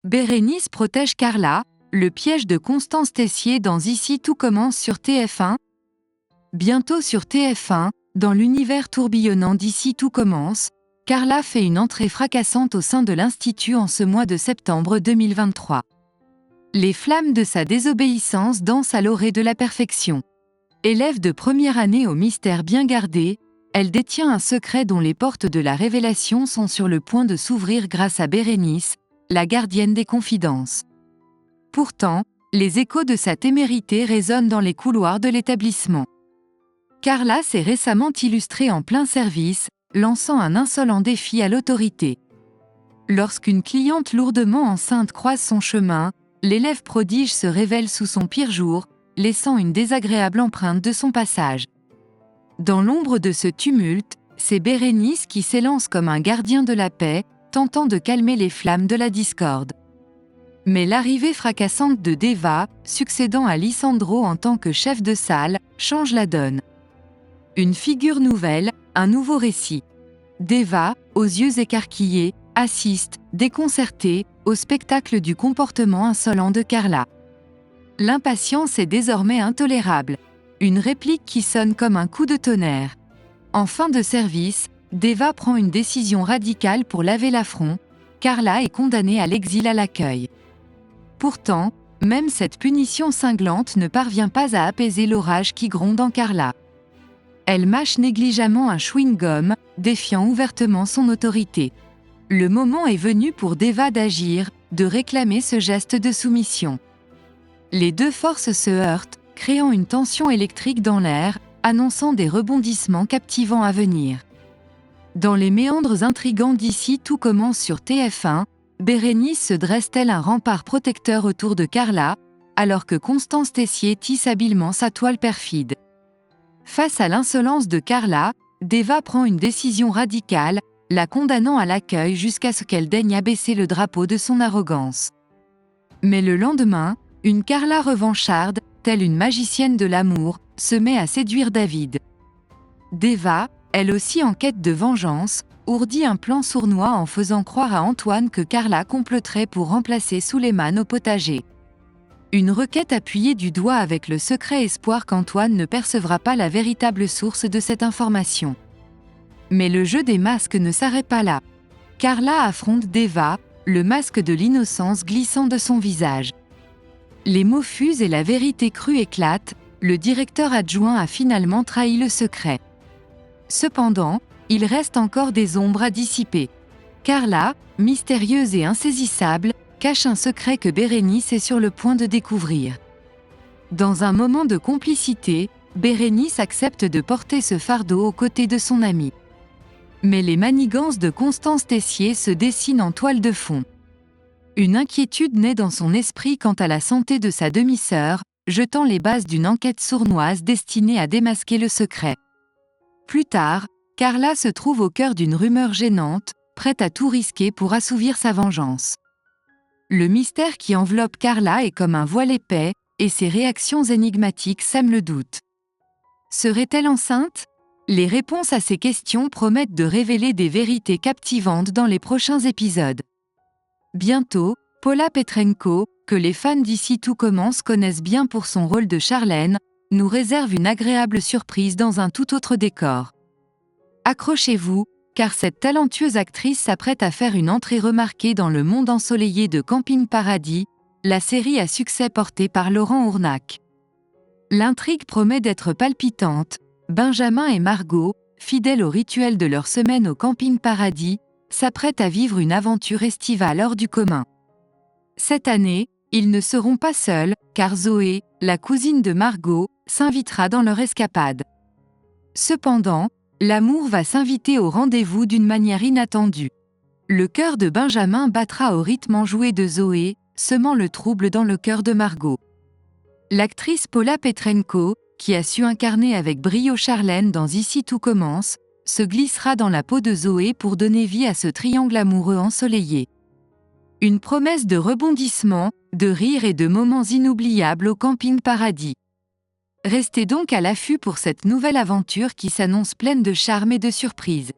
Bérénice protège Carla, le piège de Constance Tessier dans Ici tout commence sur TF1. Bientôt sur TF1, dans l'univers tourbillonnant d'Ici tout commence, Carla fait une entrée fracassante au sein de l'Institut en ce mois de septembre 2023. Les flammes de sa désobéissance dansent à l'orée de la perfection. Élève de première année au mystère bien gardé, elle détient un secret dont les portes de la révélation sont sur le point de s'ouvrir grâce à Bérénice, la gardienne des confidences. Pourtant, les échos de sa témérité résonnent dans les couloirs de l'établissement. Carla s'est récemment illustrée en plein service, lançant un insolent défi à l'autorité. Lorsqu'une cliente lourdement enceinte croise son chemin, l'élève prodige se révèle sous son pire jour, laissant une désagréable empreinte de son passage. Dans l'ombre de ce tumulte, c'est Bérénice qui s'élance comme un gardien de la paix, tentant de calmer les flammes de la discorde. Mais l'arrivée fracassante de Deva, succédant à Lissandro en tant que chef de salle, change la donne. Une figure nouvelle, un nouveau récit. Deva, aux yeux écarquillés, assiste, déconcerté, au spectacle du comportement insolent de Carla. L'impatience est désormais intolérable. Une réplique qui sonne comme un coup de tonnerre. En fin de service, Deva prend une décision radicale pour laver l'affront. Carla est condamnée à l'exil à l'accueil. Pourtant, même cette punition cinglante ne parvient pas à apaiser l'orage qui gronde en Carla. Elle mâche négligemment un chewing-gum, défiant ouvertement son autorité. Le moment est venu pour Deva d'agir, de réclamer ce geste de soumission. Les deux forces se heurtent, créant une tension électrique dans l'air, annonçant des rebondissements captivants à venir. Dans les méandres intrigants d'Ici tout commence sur TF1, Bérénice se dresse tel un rempart protecteur autour de Carla, alors que Constance Tessier tisse habilement sa toile perfide. Face à l'insolence de Carla, Deva prend une décision radicale, la condamnant à l'accueil jusqu'à ce qu'elle daigne abaisser le drapeau de son arrogance. Mais le lendemain, une Carla revancharde, telle une magicienne de l'amour, se met à séduire David. Deva, elle aussi en quête de vengeance, ourdit un plan sournois en faisant croire à Antoine que Carla comploterait pour remplacer Souleymane au potager. Une requête appuyée du doigt avec le secret espoir qu'Antoine ne percevra pas la véritable source de cette information. Mais le jeu des masques ne s'arrête pas là. Carla affronte Deva, le masque de l'innocence glissant de son visage. Les mots fusent et la vérité crue éclate, le directeur adjoint a finalement trahi le secret. Cependant, il reste encore des ombres à dissiper. Carla, mystérieuse et insaisissable, cache un secret que Bérénice est sur le point de découvrir. Dans un moment de complicité, Bérénice accepte de porter ce fardeau aux côtés de son amie. Mais les manigances de Constance Tessier se dessinent en toile de fond. Une inquiétude naît dans son esprit quant à la santé de sa demi-sœur, jetant les bases d'une enquête sournoise destinée à démasquer le secret. Plus tard, Carla se trouve au cœur d'une rumeur gênante, prête à tout risquer pour assouvir sa vengeance. Le mystère qui enveloppe Carla est comme un voile épais, et ses réactions énigmatiques sèment le doute. Serait-elle enceinte ? Les réponses à ces questions promettent de révéler des vérités captivantes dans les prochains épisodes. Bientôt, Paula Petrenko, que les fans d'Ici tout commence connaissent bien pour son rôle de Charlène, nous réserve une agréable surprise dans un tout autre décor. Accrochez-vous, car cette talentueuse actrice s'apprête à faire une entrée remarquée dans le monde ensoleillé de Camping Paradis, la série à succès portée par Laurent Ournac. L'intrigue promet d'être palpitante. Benjamin et Margot, fidèles au rituel de leur semaine au Camping Paradis, s'apprêtent à vivre une aventure estivale hors du commun. Cette année, ils ne seront pas seuls, car Zoé, la cousine de Margot, s'invitera dans leur escapade. Cependant, l'amour va s'inviter au rendez-vous d'une manière inattendue. Le cœur de Benjamin battra au rythme enjoué de Zoé, semant le trouble dans le cœur de Margot. L'actrice Paula Petrenko, qui a su incarner avec brio Charlène dans Ici tout commence, se glissera dans la peau de Zoé pour donner vie à ce triangle amoureux ensoleillé. Une promesse de rebondissement, de rire et de moments inoubliables au Camping Paradis. Restez donc à l'affût pour cette nouvelle aventure qui s'annonce pleine de charme et de surprises.